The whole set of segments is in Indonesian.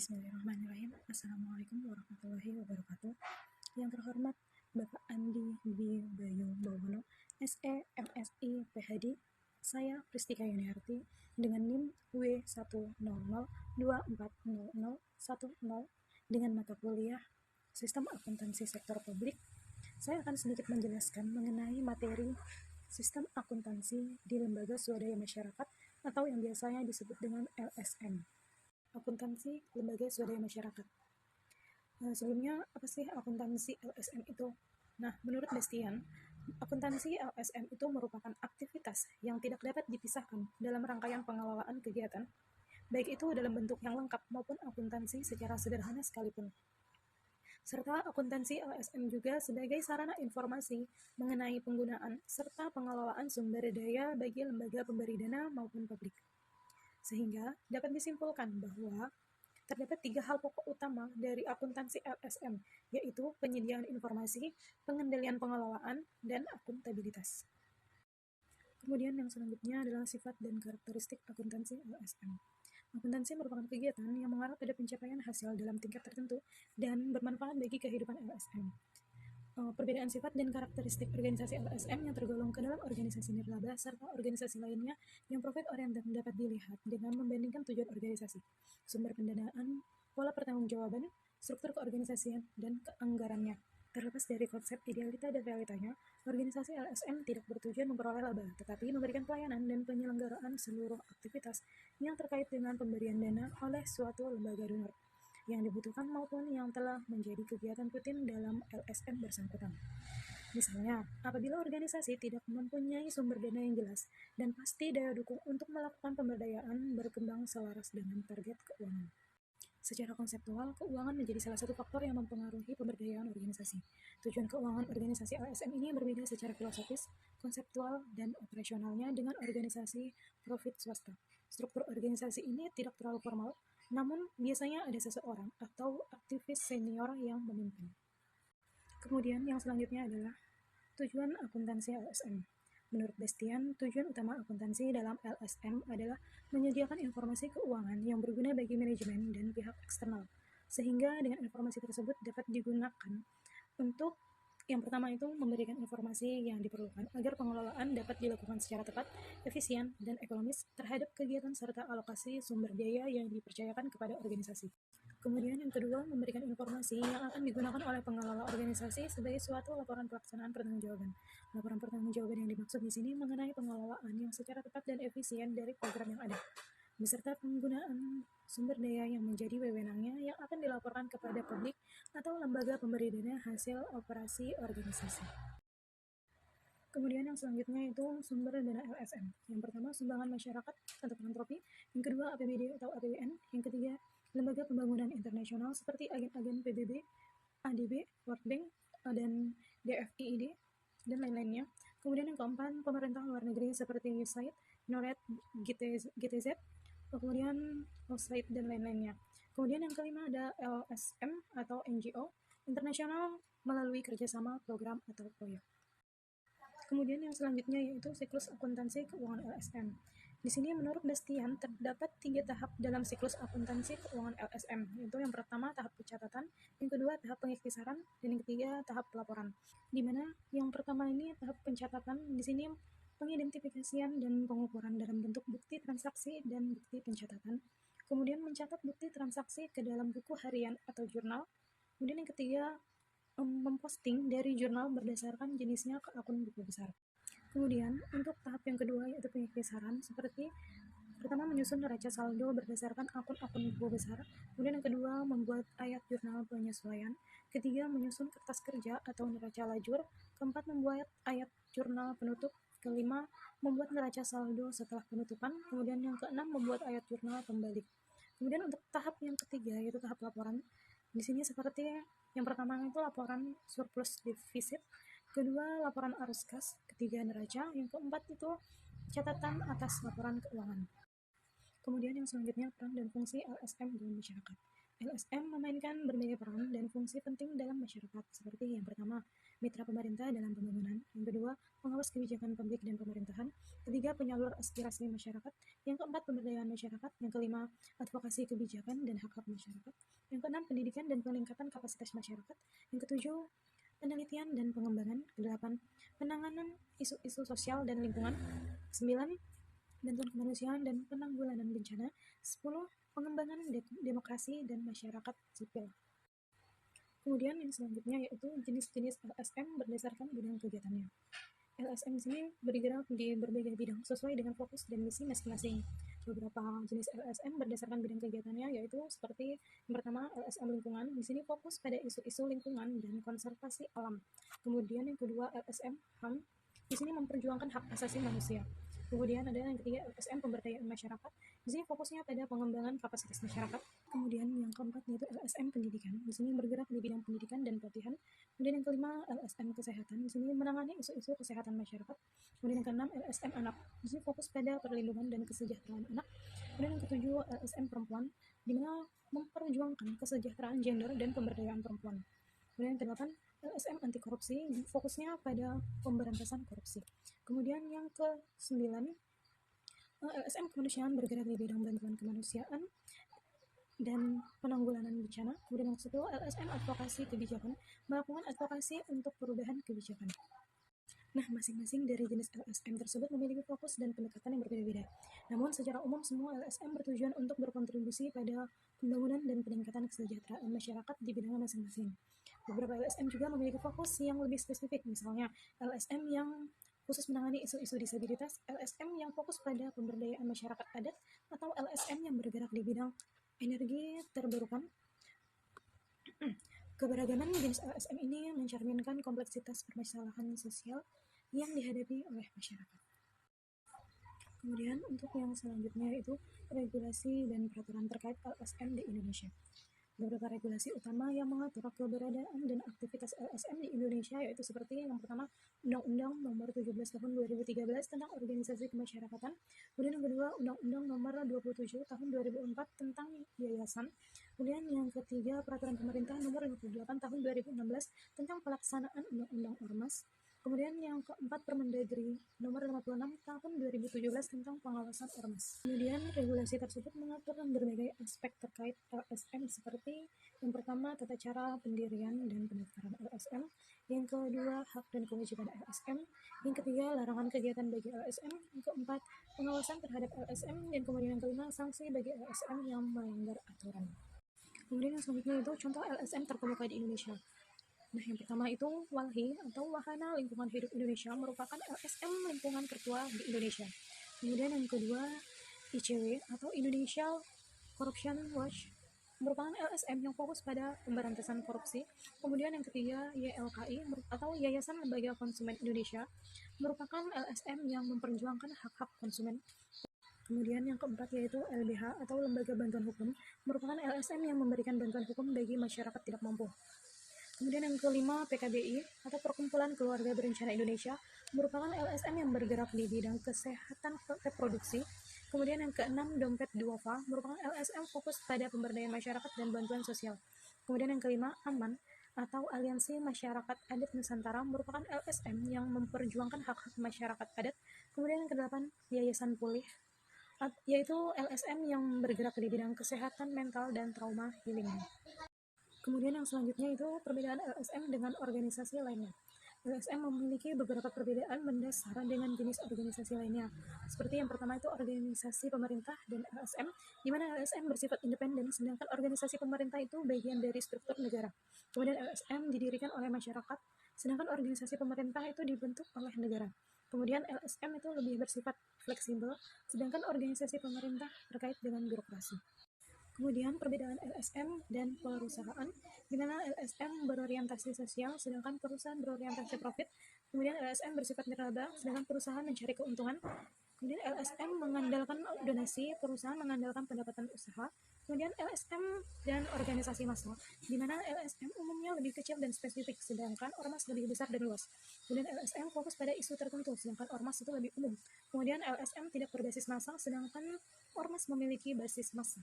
Bismillahirrahmanirrahim. Assalamualaikum warahmatullahi wabarakatuh. Yang terhormat Bapak Andi B. Bayu Bawono, SE, MSI, PhD. Saya Pristika Yuniarti dengan NIM W100240010 dengan mata kuliah Sistem Akuntansi Sektor Publik. Saya akan sedikit menjelaskan mengenai materi Sistem Akuntansi di Lembaga Swadaya Masyarakat atau yang biasanya disebut dengan LSM. Akuntansi Lembaga Swadaya Masyarakat. Sebelumnya, apa sih akuntansi LSM itu? Nah, menurut Bastian, akuntansi LSM itu merupakan aktivitas yang tidak dapat dipisahkan dalam rangkaian pengelolaan kegiatan, baik itu dalam bentuk yang lengkap maupun akuntansi secara sederhana sekalipun. Serta akuntansi LSM juga sebagai sarana informasi mengenai penggunaan serta pengelolaan sumber daya bagi lembaga pemberi dana maupun publik. Sehingga dapat disimpulkan bahwa terdapat 3 hal pokok utama dari akuntansi LSM, yaitu penyediaan informasi, pengendalian pengelolaan, dan akuntabilitas. Kemudian yang selanjutnya adalah sifat dan karakteristik akuntansi LSM. Akuntansi merupakan kegiatan yang mengarah pada pencapaian hasil dalam tingkat tertentu dan bermanfaat bagi kehidupan LSM. Perbedaan sifat dan karakteristik organisasi LSM yang tergolong ke dalam organisasi nirlaba serta organisasi lainnya yang profit oriented dapat dilihat dengan membandingkan tujuan organisasi, sumber pendanaan, pola pertanggungjawaban, struktur keorganisasian, dan keanggarannya. Terlepas dari konsep idealita dan realitanya, organisasi LSM tidak bertujuan memperoleh laba, tetapi memberikan pelayanan dan penyelenggaraan seluruh aktivitas yang terkait dengan pemberian dana oleh suatu lembaga donor yang dibutuhkan maupun yang telah menjadi kegiatan rutin dalam LSM bersangkutan. Misalnya, apabila organisasi tidak mempunyai sumber dana yang jelas dan pasti daya dukung untuk melakukan pemberdayaan berkembang selaras dengan target keuangan. Secara konseptual, keuangan menjadi salah satu faktor yang mempengaruhi pemberdayaan organisasi. Tujuan keuangan organisasi LSM ini berbeda secara filosofis, konseptual, dan operasionalnya dengan organisasi profit swasta. Struktur organisasi ini tidak terlalu formal, namun biasanya ada seseorang atau aktivis senior yang memimpin. Kemudian yang selanjutnya adalah tujuan akuntansi LSM. Menurut Bastian, tujuan utama akuntansi dalam LSM adalah menyediakan informasi keuangan yang berguna bagi manajemen dan pihak eksternal, sehingga dengan informasi tersebut dapat digunakan untuk yang pertama itu memberikan informasi yang diperlukan agar pengelolaan dapat dilakukan secara tepat, efisien, dan ekonomis terhadap kegiatan serta alokasi sumber daya yang dipercayakan kepada organisasi. Kemudian yang kedua, memberikan informasi yang akan digunakan oleh pengelola organisasi sebagai suatu laporan pelaksanaan pertanggungjawaban. Laporan pertanggungjawaban yang dimaksud di sini mengenai pengelolaan yang secara tepat dan efisien dari program yang ada, beserta penggunaan sumber daya yang menjadi wewenangnya yang akan dilaporkan kepada publik atau lembaga pemberi dana hasil operasi organisasi. Kemudian yang selanjutnya itu sumber dana LSM. Yang pertama, sumbangan masyarakat atau filantropi. Yang kedua, APBD atau APBN. Yang ketiga, lembaga pembangunan internasional seperti agen-agen PBB, ADB, World Bank, dan DFID, dan lain-lainnya. Kemudian yang keempat, pemerintah luar negeri seperti USAID, NORAD, GTZ, kemudian USAID, dan lain-lainnya. Kemudian yang kelima ada LSM atau NGO, internasional melalui kerjasama program atau proyek. Kemudian yang selanjutnya yaitu siklus akuntansi keuangan LSM. Di sini menurut Bastian terdapat 3 tahap dalam siklus akuntansi keuangan LSM, yaitu yang pertama tahap pencatatan, yang kedua tahap pengikhtisaran, dan yang ketiga tahap pelaporan. Di mana yang pertama ini tahap pencatatan, di sini pengidentifikasian dan pengukuran dalam bentuk bukti transaksi dan bukti pencatatan. Kemudian mencatat bukti transaksi ke dalam buku harian atau jurnal. Kemudian yang ketiga memposting dari jurnal berdasarkan jenisnya ke akun buku besar. Kemudian, untuk tahap yang kedua yaitu pengikhtisaran, seperti pertama menyusun neraca saldo berdasarkan akun-akun buku besar, kemudian yang kedua membuat ayat jurnal penyesuaian, ketiga menyusun kertas kerja atau neraca lajur, keempat membuat ayat jurnal penutup, kelima membuat neraca saldo setelah penutupan, kemudian yang keenam membuat ayat jurnal pembalik. Kemudian untuk tahap yang ketiga yaitu tahap laporan, di sini seperti yang pertama itu laporan surplus defisit, kedua laporan arus kas, ketiga neraca, yang keempat itu catatan atas laporan keuangan. Kemudian yang selanjutnya peran dan fungsi LSM dalam masyarakat. LSM memainkan berbagai peran dan fungsi penting dalam masyarakat, seperti yang pertama, mitra pemerintah dalam pembangunan, yang kedua, pengawas kebijakan publik dan pemerintahan, ketiga, penyalur aspirasi masyarakat, yang keempat, pemberdayaan masyarakat, yang kelima, advokasi kebijakan dan hak-hak masyarakat, yang keenam, pendidikan dan peningkatan kapasitas masyarakat, yang ketujuh, penelitian dan pengembangan, kedelapan, penanganan isu-isu sosial dan lingkungan, sembilan, bantuan kemanusiaan dan penanggulangan bencana, 10, pengembangan demokrasi dan masyarakat sipil. Kemudian yang selanjutnya yaitu jenis-jenis LSM berdasarkan bidang kegiatannya. LSM di sini bergerak di berbagai bidang sesuai dengan fokus dan misi masing-masing. Beberapa jenis LSM berdasarkan bidang kegiatannya yaitu seperti yang pertama LSM lingkungan, di sini fokus pada isu-isu lingkungan dan konservasi alam. Kemudian yang kedua LSM HAM, di sini memperjuangkan hak asasi manusia. Kemudian ada yang ketiga LSM pemberdayaan masyarakat, di sini fokusnya pada pengembangan kapasitas masyarakat. Kemudian yang keempat yaitu LSM pendidikan, di sini bergerak di bidang pendidikan dan pelatihan. Kemudian yang kelima LSM kesehatan, di sini menangani isu-isu kesehatan masyarakat. Kemudian yang keenam LSM anak, di sini fokus pada perlindungan dan kesejahteraan anak. Kemudian yang ketujuh LSM perempuan, di mana memperjuangkan kesejahteraan gender dan pemberdayaan perempuan. Kemudian yang kedelapan LSM anti korupsi, fokusnya pada pemberantasan korupsi. Kemudian yang ke-9 LSM kemanusiaan bergerak di bidang bantuan kemanusiaan dan penanggulangan bencana. Kemudian yang ke-10 LSM advokasi kebijakan, melakukan advokasi untuk perubahan kebijakan. Nah, masing-masing dari jenis LSM tersebut memiliki fokus dan pendekatan yang berbeda-beda. Namun, secara umum semua LSM bertujuan untuk berkontribusi pada pembangunan dan peningkatan kesejahteraan masyarakat di bidang masing-masing. Beberapa LSM juga memiliki fokus yang lebih spesifik, misalnya LSM yang khusus menangani isu-isu disabilitas, LSM yang fokus pada pemberdayaan masyarakat adat, atau LSM yang bergerak di bidang energi terbarukan. Keberagaman jenis LSM ini mencerminkan kompleksitas permasalahan sosial yang dihadapi oleh masyarakat. Kemudian untuk yang selanjutnya yaitu regulasi dan peraturan terkait LSM di Indonesia. Beberapa regulasi utama yang mengatur keberadaan dan aktivitas LSM di Indonesia yaitu seperti yang pertama Undang-Undang Nomor 17 Tahun 2013 tentang Organisasi Kemasyarakatan, kemudian yang kedua Undang-Undang Nomor 27 Tahun 2004 tentang Yayasan, kemudian yang ketiga Peraturan Pemerintah Nomor 58 Tahun 2016 tentang pelaksanaan Undang-Undang Ormas, kemudian yang keempat Permendagri Nomor 56 Tahun 2017 tentang pengawasan ormas. Kemudian regulasi tersebut mengatur berbagai aspek terkait LSM seperti yang pertama tata cara pendirian dan pendaftaran LSM, yang kedua hak dan kewajiban LSM, yang ketiga larangan kegiatan bagi LSM, yang keempat pengawasan terhadap LSM, dan kemudian yang kelima sanksi bagi LSM yang melanggar aturan. Kemudian yang selanjutnya itu contoh LSM terkemuka di Indonesia. Nah, yang pertama itu WALHI atau Wahana Lingkungan Hidup Indonesia merupakan LSM lingkungan tertua di Indonesia. Kemudian yang kedua ICW atau Indonesia Corruption Watch merupakan LSM yang fokus pada pemberantasan korupsi. Kemudian yang ketiga YLKI atau Yayasan Lembaga Konsumen Indonesia merupakan LSM yang memperjuangkan hak-hak konsumen. Kemudian yang keempat yaitu LBH atau Lembaga Bantuan Hukum merupakan LSM yang memberikan bantuan hukum bagi masyarakat tidak mampu. Kemudian yang kelima PKBI atau Perkumpulan Keluarga Berencana Indonesia merupakan LSM yang bergerak di bidang kesehatan reproduksi. Kemudian yang keenam Dompet Duafa merupakan LSM fokus pada pemberdayaan masyarakat dan bantuan sosial. Kemudian yang kelima AMAN atau Aliansi Masyarakat Adat Nusantara merupakan LSM yang memperjuangkan hak-hak masyarakat adat. Kemudian yang kedelapan Yayasan Pulih yaitu LSM yang bergerak di bidang kesehatan mental dan trauma healing. Kemudian yang selanjutnya itu perbedaan LSM dengan organisasi lainnya. LSM memiliki beberapa perbedaan mendasar dengan jenis organisasi lainnya. Seperti yang pertama itu organisasi pemerintah dan LSM, di mana LSM bersifat independen, sedangkan organisasi pemerintah itu bagian dari struktur negara. Kemudian LSM didirikan oleh masyarakat, sedangkan organisasi pemerintah itu dibentuk oleh negara. Kemudian LSM itu lebih bersifat fleksibel, sedangkan organisasi pemerintah terkait dengan birokrasi. Kemudian perbedaan LSM dan perusahaan, di mana LSM berorientasi sosial, sedangkan perusahaan berorientasi profit. Kemudian LSM bersifat nirlaba, sedangkan perusahaan mencari keuntungan. Kemudian LSM mengandalkan donasi, perusahaan mengandalkan pendapatan usaha. Kemudian LSM dan organisasi massa, di mana LSM umumnya lebih kecil dan spesifik, sedangkan ormas lebih besar dan luas. Kemudian LSM fokus pada isu tertentu, sedangkan ormas itu lebih umum. Kemudian LSM tidak berbasis massa, sedangkan ormas memiliki basis massa.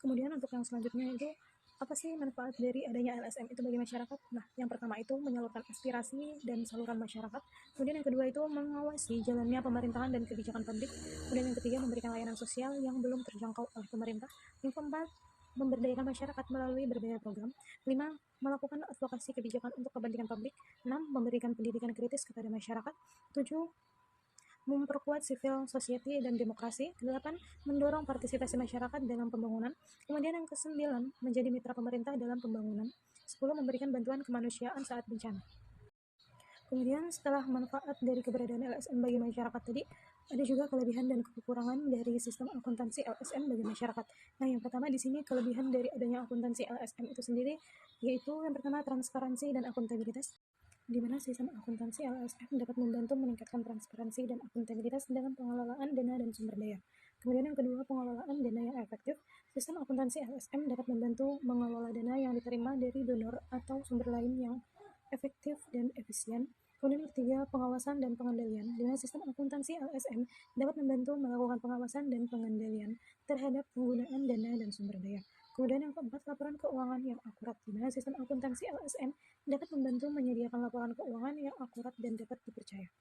Kemudian untuk yang selanjutnya itu apa sih manfaat dari adanya LSM itu bagi masyarakat? Nah, yang pertama itu menyalurkan aspirasi dan saluran masyarakat. Kemudian yang kedua itu mengawasi jalannya pemerintahan dan kebijakan publik. Kemudian yang ketiga memberikan layanan sosial yang belum terjangkau oleh pemerintah. Yang keempat memberdayakan masyarakat melalui berbagai program. 5. Melakukan advokasi kebijakan untuk kepentingan publik. 6. Memberikan pendidikan kritis kepada masyarakat. 7. Memperkuat civil society dan demokrasi. 8. Mendorong partisipasi masyarakat dalam pembangunan. Kemudian yang ke-9, menjadi mitra pemerintah dalam pembangunan. 10. Memberikan bantuan kemanusiaan saat bencana. Kemudian setelah manfaat dari keberadaan LSM bagi masyarakat tadi, ada juga kelebihan dan kekurangan dari sistem akuntansi LSM bagi masyarakat. Nah, yang pertama di sini kelebihan dari adanya akuntansi LSM itu sendiri, yaitu yang pertama transparansi dan akuntabilitas, di mana sistem akuntansi LSM dapat membantu meningkatkan transparansi dan akuntabilitas dalam pengelolaan dana dan sumber daya. Kemudian yang kedua, pengelolaan dana yang efektif. Sistem akuntansi LSM dapat membantu mengelola dana yang diterima dari donor atau sumber lain yang efektif dan efisien. Kemudian yang ketiga, pengawasan dan pengendalian. Di mana sistem akuntansi LSM dapat membantu melakukan pengawasan dan pengendalian terhadap penggunaan dana dan sumber daya. Kemudian yang keempat, laporan keuangan yang akurat. Di mana sistem akuntansi LSM dapat membantu menyediakan laporan keuangan yang akurat dan dapat dipercaya.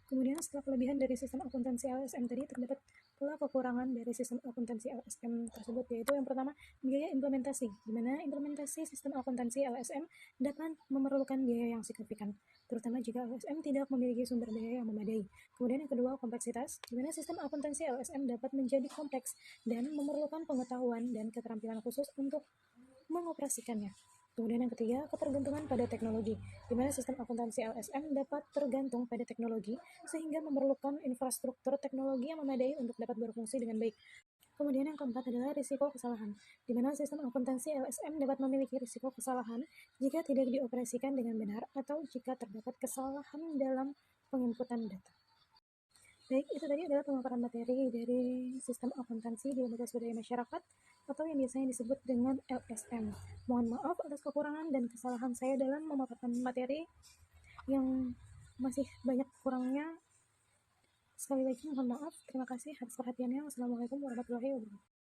Kemudian setelah kelebihan dari sistem akuntansi LSM tadi, terdapat pula kekurangan dari sistem akuntansi LSM tersebut, yaitu yang pertama, biaya implementasi, di mana implementasi sistem akuntansi LSM dapat memerlukan biaya yang signifikan, terutama jika LSM tidak memiliki sumber daya yang memadai. Kemudian yang kedua, kompleksitas, di mana sistem akuntansi LSM dapat menjadi kompleks dan memerlukan pengetahuan dan keterampilan khusus untuk mengoperasikannya. Kemudian yang ketiga, ketergantungan pada teknologi, di mana sistem akuntansi LSM dapat tergantung pada teknologi sehingga memerlukan infrastruktur teknologi yang memadai untuk dapat berfungsi dengan baik. Kemudian yang keempat adalah risiko kesalahan, di mana sistem akuntansi LSM dapat memiliki risiko kesalahan jika tidak dioperasikan dengan benar atau jika terdapat kesalahan dalam penginputan data. Baik, itu tadi adalah pemaparan materi dari sistem akuntansi di lembaga swadaya masyarakat atau yang biasanya disebut dengan LSM. Mohon maaf atas kekurangan dan kesalahan saya dalam memaparkan materi yang masih banyak kurangnya. Sekali lagi mohon maaf. Terima kasih atas perhatiannya. Wassalamualaikum warahmatullahi wabarakatuh.